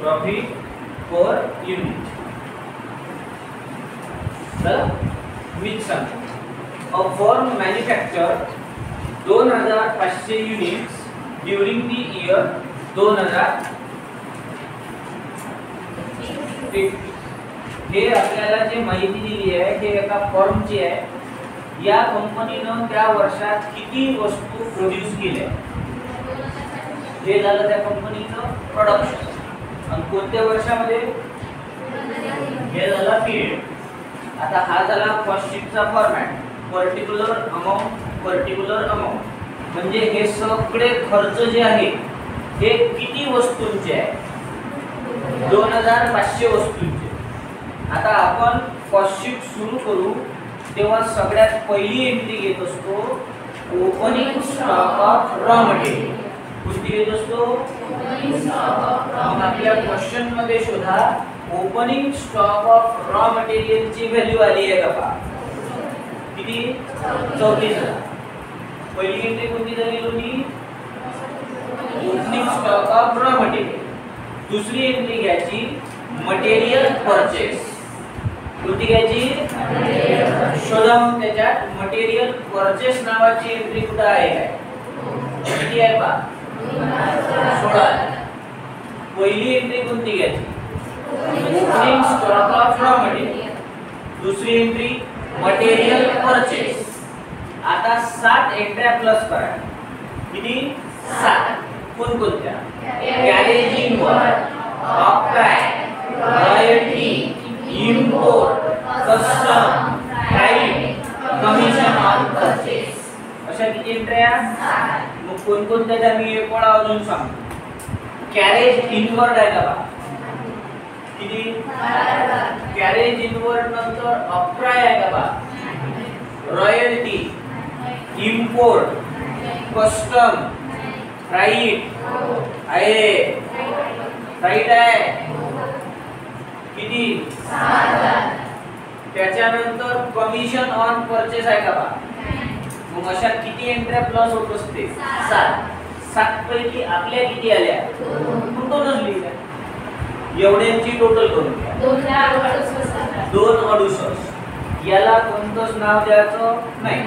Profit per unit. Which सांगतो a firm manufacture 2500 units during the year 2050. हे आपल्याला जे माहिती दिली आहे हे एका फर्मची आहे. या कंपनीनं त्या वर्षात किती वस्तू प्रोड्यूस केल्या हे झालं त्या कंपनीचं प्रोडक्शन. आणि कोणत्या वर्षामध्ये हे झाला पिरियड. आता हा झाला कॉस्ट शीटचा फॉर्मॅट. पर्टिक्युलर अमाउंट म्हणजे हे सगळे खर्च जे आहे हे किती वस्तूंचे आहे 2500 वस्तूंचे. आता आपण कॉस्ट शीट सुरू करू तेव्हा सगळ्यात पहिली एंट्री घेत असतो opening stock of raw material. कुठे घेत असतो आपल्या क्वेश्चन मध्ये शोधा opening stock of raw material ची व्हॅल्यू आली आहे का पहा किती 34,000. पहिली एंट्री कोणती झाली होती opening stock of raw material. दुसरी एंट्री घ्यायची मटेरियल परचेस. कोणती घ्यायची शोधा. मग त्याच्यात मटेरियल परचेस नावाची एंट्री कुठे आहे किती आहे पहा 16. पहिली एंट्री कोणती घ्यायची opening stock of raw material. दुसरी एंट्री मटेरियल परचेस. आता 7 एंट्र्या प्लस करा किती 7. कोणकोणत्या गॅरेजिंग वर octroi royalty import custom price commission on purchase. अशा किती एंट्र्या मग कोणकोणत्या त्या मी एक वेळा अजून सांगतो. कॅरेज इनवर्ड आहे का किती कॅरेज इनवर्ड नंतर ऑक्ट्राय आहे का रॉयल्टी इम्पोर्ट कस्टम प्राइस आहे राईट आहे किती 6000. त्याच्यानंतर कमिशन ऑन परचेस आहे का मग अशा किती एंट्र्या प्लस होत असते 7. 7 पैकी आपल्या किती आल्या 2च लिहिल्या. एवढ्यांची टोटल करून घ्या 268. याला कोणतंच नाव द्यायचं नाही.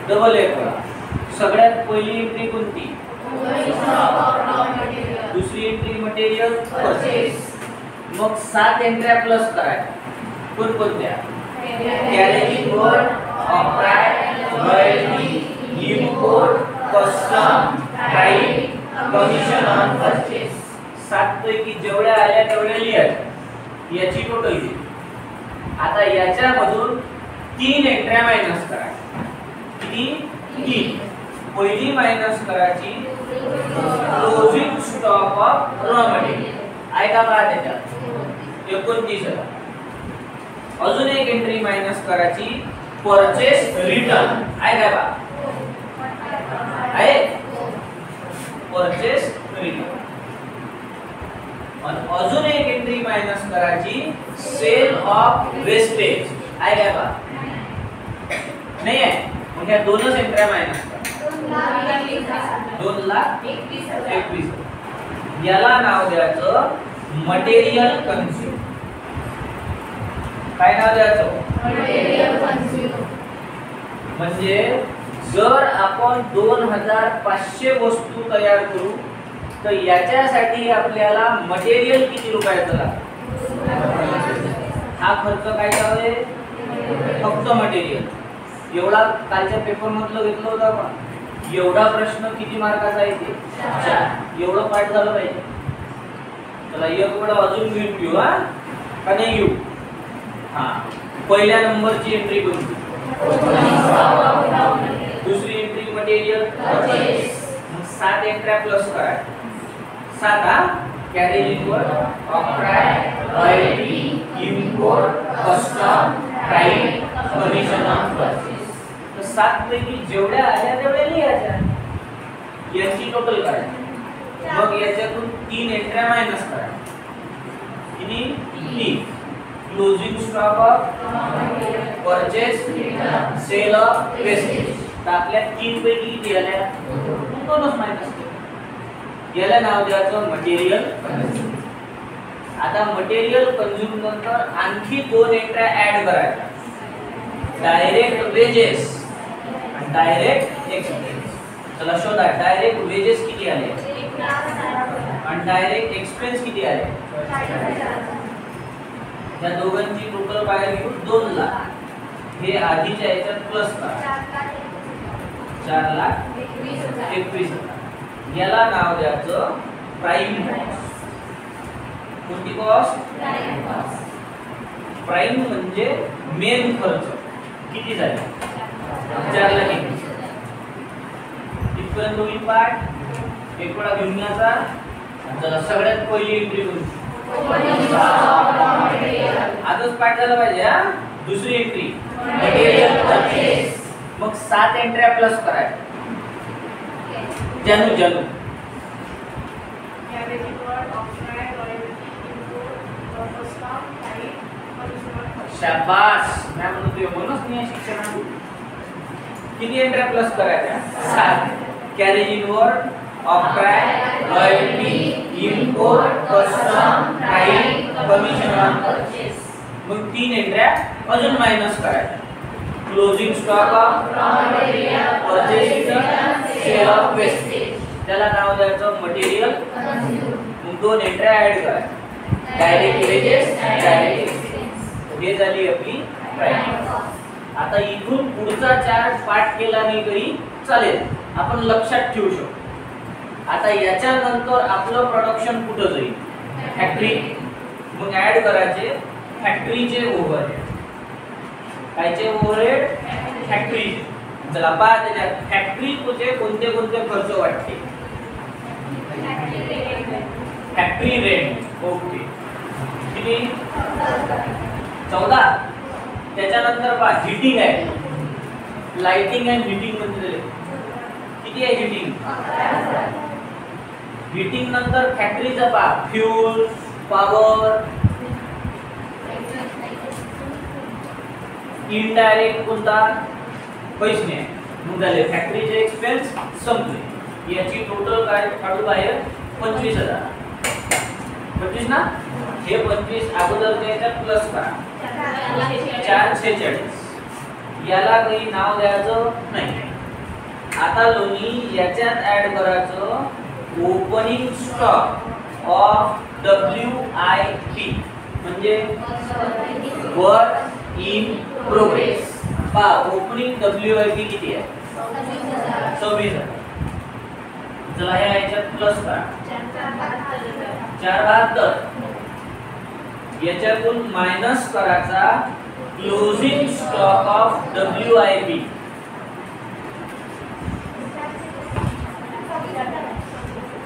डबल एक करा. सगळ्यात पहिली एंट्री कोणती दुसरी एंट्री मटेरियल परचेस. मग 7 एंट्र्या प्लस करायच्या कोणकोणत्या गॅरेजिंग वर octroi royalty import custom price commission on purchase. 7 पैकी जेवढ्या आल्या तेवढ्या लिहायच्या. याची टोटल किती. आता याच्यामधून 3 एंट्र्या मायनस करायच्या किती 3. पहिली मायनस करायची closing stock of raw material आहे का पहा त्याच्यात 29,000. अजून एक एंट्री मायनस करायची परचेस रिटर्न आहे का पहा आहे परचेस रिटर्न. आणि अजून एक एंट्री मायनस करायची सेल ऑफ वेस्टेज आहे का पहा नाही आहे. मग ह्या दोनच एंट्र्या मायनस करा 2,21,000. याला नाव द्यायचं मटेरियल कन्झ्युम. काय नाव द्यायचं मटेरियल कन्झ्युम. म्हणजे जर आपण 2500 वस्तू तयार करू तर याच्यासाठी आपल्याला मटेरियल किती रुपयाचं लागतं. हा खर्च काय आहे फक्त मटेरियल. एवढा कालच्या पेपर मधलं घेतलं होतं आपण. एवढा प्रश्न किती मार्काचा आहे ते 4. एवढं पाठ झालं पाहिजे. चला एक वेळा अजून घेऊ हा का नाही घेऊ. हा पहिल्या नंबरची एंट्री कोणती दुसरी एंट्री मटेरियल परचेस. 7 एंट्र्या प्लस करा 7 हा कॅरेजिंग वर octroi royalty import custom price commission on purchase. 7 पैकी जेवढ्या आल्या तेवढ्या लिहायच्या. याची टोटल करायची. मग याच्यातून 3 एंट्र्या मायनस करायच्या किती 3. Closing stock of purchase sale of wastage. तर आपल्या 3 पैकी किती आल्या 2च मायनस केल्या. याला नाव द्यायचं मटेरियल कंझ्युम. आता मटेरियल कंझ्युम नंतर आणखी 2 एंट्र्या ऍड करायच्या, डायरेक्ट वेजेस आणि डायरेक्ट एक्सपेन्स. चला शोधा, डायरेक्ट वेजेस किती आले आणि डायरेक्ट एक्सपेन्स किती आले. या दोघांची टोटल बाहेर घेऊन 2 लाख. हे आधीच्या याच्यात प्लस करा, 4,21,000. याला नाव द्यायचं प्राइम कॉस्ट. कोणती कॉस्ट? प्राइम म्हणजे मेन खर्च. किती झाले? 4,21,000. इथपर्यंत होईल पाठ. एक वेळा घेऊन घ्यायचा. चला सगळ्यात पहिली एंट्री करू. आजच पाठ झाला पाहिजे. हा दुसरी एंट्री मटेरियल परचेस. मग 7 एंट्र्या प्लस करायच्या. जानू शाबास. मैं म्हणतोय बोनस नाही शिक्षणात. किती एंट्र्या प्लस करायच्या? 7. Carriage inward, operate, royalty, import, custom, time, commission on purchase. मग 3 एंट्र्या अजून मायनस करायच्या. Closing stock of raw material, purchase return, sale of wastage. त्याला नाव द्यायचं मटेरियल कंझ्युम. मग 2 एंट्र्या ऍड करायच्या, डायरेक्ट वेजेस, डायरेक्ट एक्सपेन्स. हे झाली आपली प्राइम कॉस्ट. आता इथून पुढचा चार्ट पाठ केला नाही तरी चालेल, आपण लक्षात ठेवू शकतो. आता याच्या नंतर आपलं प्रोडक्शन कुठं जाईल? फॅक्टरी. मग ऍड करायचे फॅक्टरीचे ओव्हरहेड. कायचे ओव्हरहेड? फॅक्टरी. चला पहा त्याच्यात फॅक्टरी तुझे कोणते कोणते खर्च वाटते. Factory rent. ओके. किती? 14. त्याच्यानंतर पहा हीटिंग आहे, लाइटिंग अँड हीटिंग म्हणजे किती आहे हीटिंग? हीटिंग नंतर फॅक्टरीचा पहा फ्यूल, पॉवर, इनडायरेक्ट कोणता? पैसे. मग झाले फॅक्टरीचे एक्सपेन्स संपले. याची टोटल काय काढू बाहेर? 25,000. 25 ना. हे 25 अगोदरच्या याच्यात प्लस करा, 446. याला काही नाव द्यायचं नाही. आता लोणी याच्यात ऍड करायचं ओपनिंग स्टॉक ऑफ WIP म्हणजे वर्क इन प्रोग्रेस. पहा ओपनिंग WIP किती आहे? 26,000. चला ह्या याच्यात प्लस करा, 472. याच्यातून मायनस करायचा closing stock of WIP.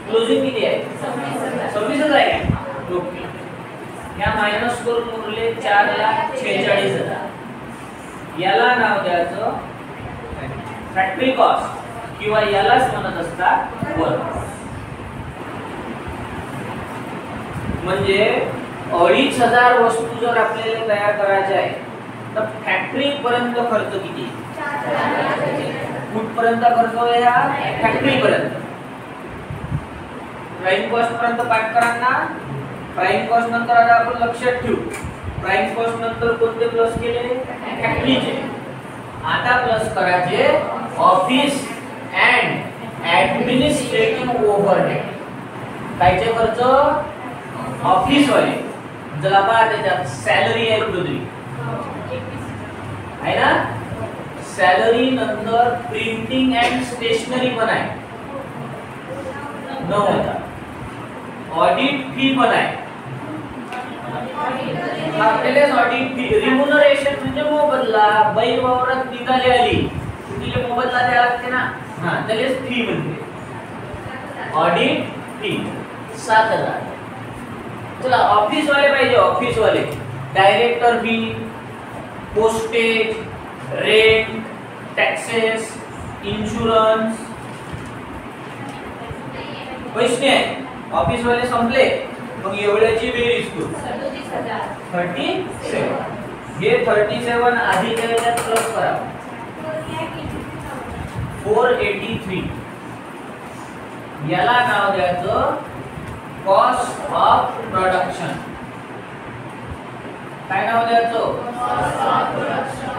Closing किती आहे? 26,000 आहे. ओके. या मायनस करून उरले 4,46,000. याला नाव द्यायचं फॅक्टरी कॉस्ट किंवा यालाच म्हणत असतात वर्क. म्हणजे 2,500 वस्तू जर आपल्याला तयार करायच्या आहे तर फॅक्टरी पर्यंत खर्च किती? कुठपर्यंत खर्च आहे हा? फॅक्टरी पर्यंत. प्राइम कॉस्ट पर्यंत पाठ करांना. प्राइम कॉस्ट नंतर आता आपण लक्षात ठेवू, प्राइम कॉस्ट नंतर कोणते प्लस केले? फॅक्टरीचे. आता प्लस करायचे ऑफिस अँड ऍडमिनिस्ट्रेटिव्ह ओव्हरहेड. कायचे खर्च? ऑफिस वाले. जरा पहा त्याच्यात सॅलरी आहे कुठेतरी आहे ना. सॅलरी नंतर प्रिंटिंग अँड स्टेशनरी पण आहे 9,000. ऑडिट फी पण आहे. आपल्याला ऑडिट फी. रिम्युनरेशन म्हणजे मोबदला. बाई वावरात निघाली आली तिला मोबदला द्यावा लागते ना. हा त्यालाच फी म्हणते. Audit fee 7,000. चला ऑफिस वाले पाहिजे. ऑफिस वाले director fee, postage, rent, taxes, insurance, पैसे आहे. ऑफिस वाले संपले. मग एवढ्याची बेरीज करू 37. हे 37 आधीच्या याच्यात प्लस करा 483. याला नाव द्यायचं कॉस्ट ऑफ प्रोडक्शन. काय नाव द्यायचं? Cost of production.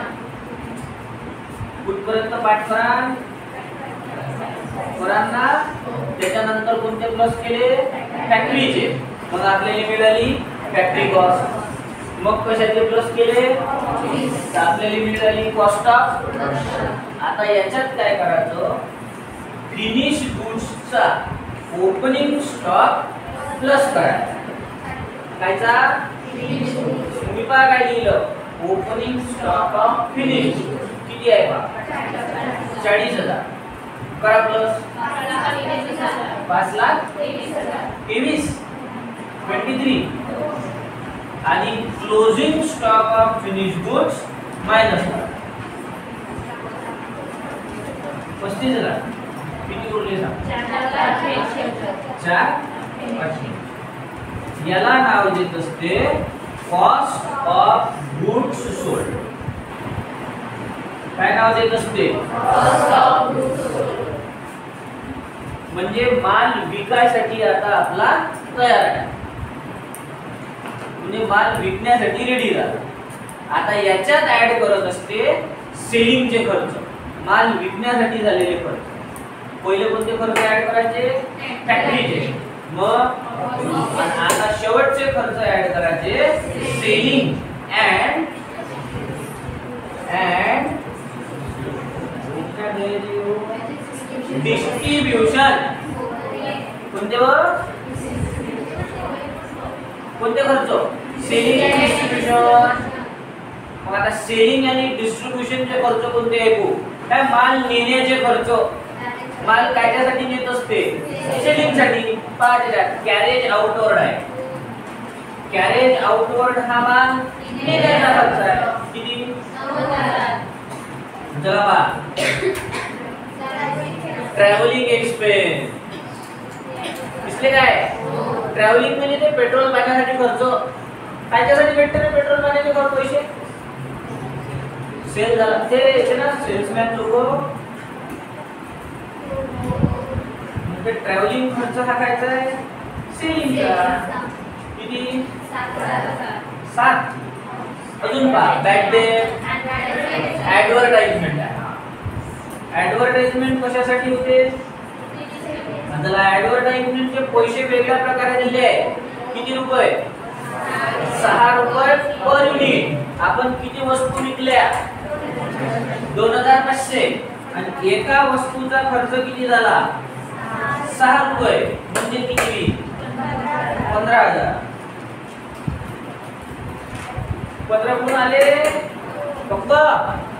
कुठपर्यंत पाठ करा ना? त्याच्यानंतर कोणते प्लस केले? फॅक्टरीचे. मग आपल्याला मिळाली फॅक्टरी कॉस्ट. मग कशाचे प्लस केले? आपल्याला मिळाली कॉस्ट ऑफ प्रोडक्शन. आता याच्यात काय करायचं? फिनिश गुड्सचा ओपनिंग स्टॉक प्लस करायचा. कायचा? तुम्ही पहा काय लिहिलं? ओपनिंग स्टॉक ऑफ फिनिश किती आहे पहा? 40,000. करा प्लस 5,23,000 23 आणि closing stock of finish goods minus 35,000. किती उरले सांग? 4,500. याला नाव देत असते कॉस्ट ऑफ गुड्स सोल्ड. काय नाव देत असते? Cost of goods sold. म्हणजे माल विकायसाठी आता आपला तयार आहे, म्हणजे माल विकण्यासाठी रेडी झाला. आता याच्यात ऍड करत असते सेलिंगचे खर्च, माल विकण्यासाठी झालेले खर्च. पहिले कोणते खर्च ऍड करायचे? फॅक्टरीचे. मग आता शेवटचे खर्च ऍड करायचे सेलिंग अँड डिस्ट्रीब्युशन. कोणते कोणते खर्च? सेलिंग आणि डिस्ट्रीब्युशन. मग आता सेलिंग आणि डिस्ट्रीब्युशनचे खर्च कोणते आहेत? काय? माल नेण्याचे खर्च. माल कायच्यासाठी नेत असते? सेलिंग साठी. कॅरेज आउटवर्ड आहे. कॅरेज आउटवर्ड हा माल नेण्याचा खर्च आहे. किती? 90,000. चला पहा. Travelling expense. इसले काय? ट्रॅव्हलिंग म्हणजे ते पेट्रोल पाण्यासाठी खर्च. कायच्यासाठी भेटते रे पेट्रोल पाण्याचे खर्च पैसे? सेल झाला ते ना सेल्समॅन लोक. म्हणजे ट्रॅव्हलिंग खर्च हा कायचा आहे? सेलिंगचा. किती? 7. अजून पहा बॅड डेट, ऍडव्हर्टाइजमेंट आहे. ऍडव्हर्टाइजमेंट कशासाठी होते? त्याला ऍडव्हर्टाइजमेंटचे पैसे वेगळ्या प्रकारे दिले आहे. किती रुपये? 6 रुपये पर युनिट. आपण किती वस्तू विकल्या? 2,500. आणि एका वस्तूचा खर्च किती झाला? 6 रुपये. म्हणजे किती? 15,000. 15 कोण आले? फक्त.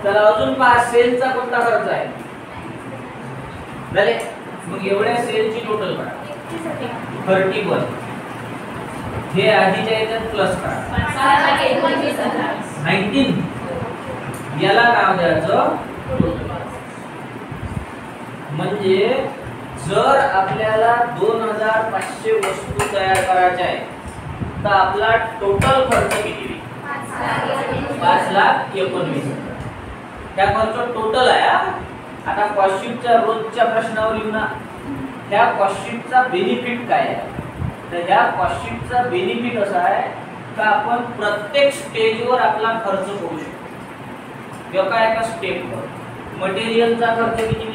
चला अजून पहा सेलचा कोणता खर्च आहे? झाले. मग एवढ्या सेलची टोटल करा 31. हे आधीच्या याच्यात प्लस करा 19. याला नाव द्यायचं म्हणजे जर आपल्याला 2,500 वस्तू तयार करायच्या आहे तर आपला टोटल खर्च किती? 5,19,000. त्या खर्च टोटल आहे. आता कॉस्ट शीटच्या रोजच्या प्रश्नावर येऊ ना. ह्या कॉस्ट शीटचा बेनिफिट काय आहे? तर ह्या कॉस्ट शीटचा बेनिफिट असा आहे का आपण प्रत्येक स्टेजवर आपला खर्च करू शकतो. एका स्टेपवर मटेरियलचा खर्च किती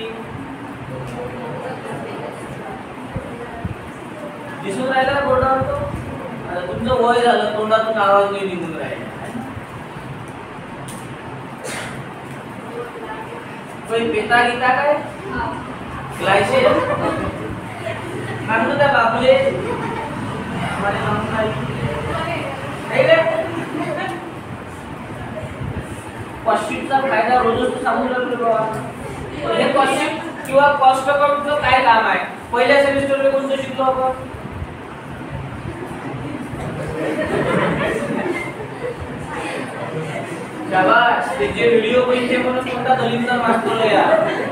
दिसून राहिला बोर्डावर? तो तुमचं वय झालं, तोंडातून आवाज नाही निघून राहिला. कोई पेता गीता काय? ग्लायसेन मानू त्या बाबूले हमारे मामू नाही रे. कॉस्ट शीटचा फायदा रोजच सांगू लागलो बाबा. हे कॉस्ट शीट किंवा कॉस्ट अकाउंटचं काय काम आहे? पहिल्या सेमिस्टरला कोणतं शिकलो आपण? शाबास. त्याचे व्हिडिओ बघितले म्हणून कोणता दलितचा मास्टर या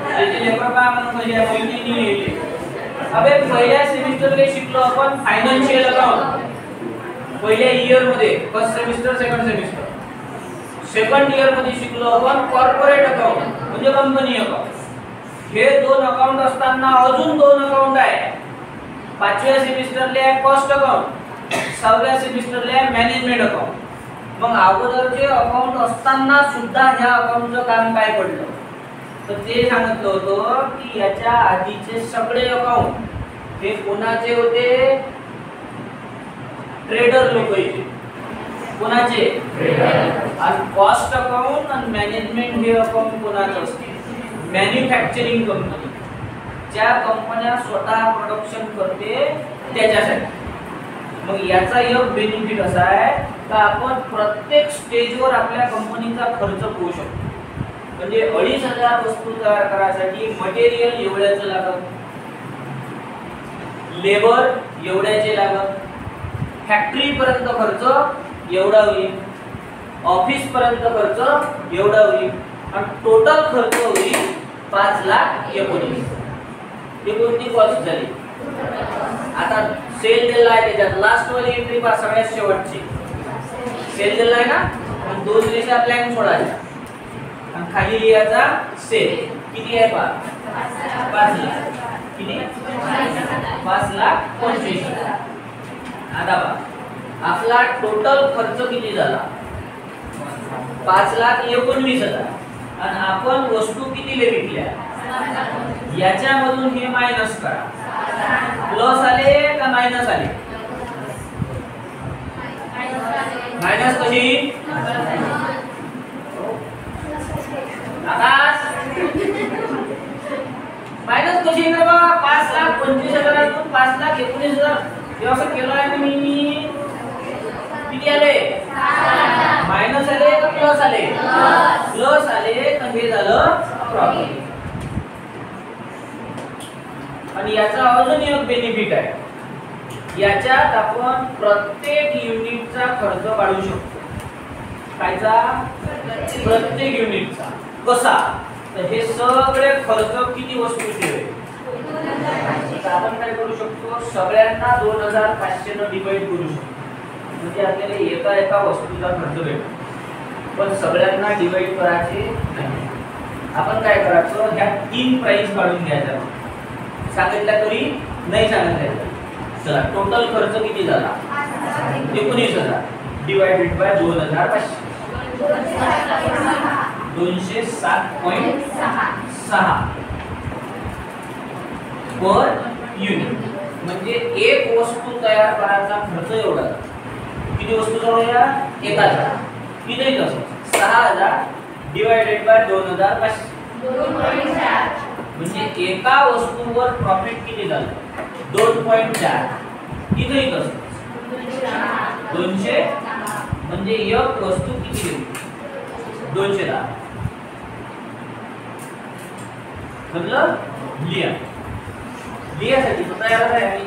त्याचे लेकर पहा म्हणून माझ्या बहिणीने लिहिले. अबे पहिल्या सेमिस्टरला शिकलो आपण फायनान्शियल अकाउंट. पहिल्या इयर मध्ये first semester, second semester. Second year मध्ये शिकलो आपण कॉर्पोरेट अकाउंट म्हणजे कंपनी अकाउंट. हे 2 अकाउंट असताना अजून 2 अकाउंट आहे. पाचव्या सेमिस्टरला आहे कॉस्ट अकाउंट, सहाव्या सेमिस्टरला आहे मॅनेजमेंट अकाउंट. मग अगोदरचे अकाउंट असताना सुद्धा ह्या अकाउंटचं काम काय पडलं तर ते सांगितलं होतं की याच्या आधीचे सगळे अकाउंट हे कोणाचे होते, ट्रेडर लोकांचे. कोणाचे? ट्रेडर. आणि कॉस्ट अकाउंट आणि मॅनेजमेंट हे अकाउंट कोणाचे असते, मॅन्युफॅक्चरिंग कंपनी. ज्या कंपन्या स्वतः प्रोडक्शन करते त्याच्यासाठी. मग याचा एक बेनिफिट असा आहे का आपण प्रत्येक स्टेजवर आपल्या कंपनीचा खर्च पाहू शकतो. म्हणजे 2500 वस्तू तयार करायसाठी मटेरियल एवढ्याचं लागत, लेबर एवढ्याचे लागत, फॅक्टरी पर्यंत खर्च एवढा होईल, ऑफिस पर्यंत खर्च एवढा होईल आणि टोटल खर्च होईल 5,19,000. ही कोणती कॉस्ट झाली? आता सेल दिला आहे त्याच्यात लास्ट वाली एंट्री पा सगळ्यात शेवटची सेल दिला आहे ना, आणि 2 रेषा ब्लँक सोडायच्या आणि खाली लिहायचा सेल. किती आहे पा? 5 लाख. किती? 5,25,000. आता पहा आपला टोटल खर्च किती झाला? 5,19,000. आणि आपण वस्तू कितीले विकल्या? याच्यामधून हे मायनस करा. प्लस आले का मायनस आले? मायनस कशी? आकाश मायनस कशी येणार बा? 5,25,000 5,19,000 हे असं केलं आहे मी. किती आले? मायनस आले का प्लस आले? प्लस आले तर हे झालं प्रॉफिट. आणि याचा अजून एक बेनिफिट आहे, याच्यात आपण प्रत्येक युनिटचा खर्च काढू शकतो. कायचा? प्रत्येक युनिटचा. कसा? तर हे सगळे खर्च किती वस्तूचे आहे तर आपण काय करू शकतो, सगळ्यांना 2,500 ने डिवाइड करू शकतो. म्हणजे आपल्याला एका एका वस्तूचा खर्च भेटतो. पण सगळ्यांना डिवाइड करायचे नाही. आपण काय करायचं, ह्या 3 प्राइस काढून घ्यायच्या. सांगितलं तरी नाही सांगितलं. चला टोटल खर्च किती झाला? 19,000 डिवाइडेड बाय 2,500 207.6 पर युनिट. म्हणजे एक वस्तू तयार करायचा खर्च एवढा. किती वस्तू झाल्या? एकाचा. किती कसं? 6,000 डिवाइडेड बाय 2,500 म्हणजे एका वस्तूवर प्रॉफिट किती झालं? 2.4. इथेही कसं 200 म्हणजे एक वस्तू किती गेली? 210. मतलब लिया लियासाठी तयार आहे.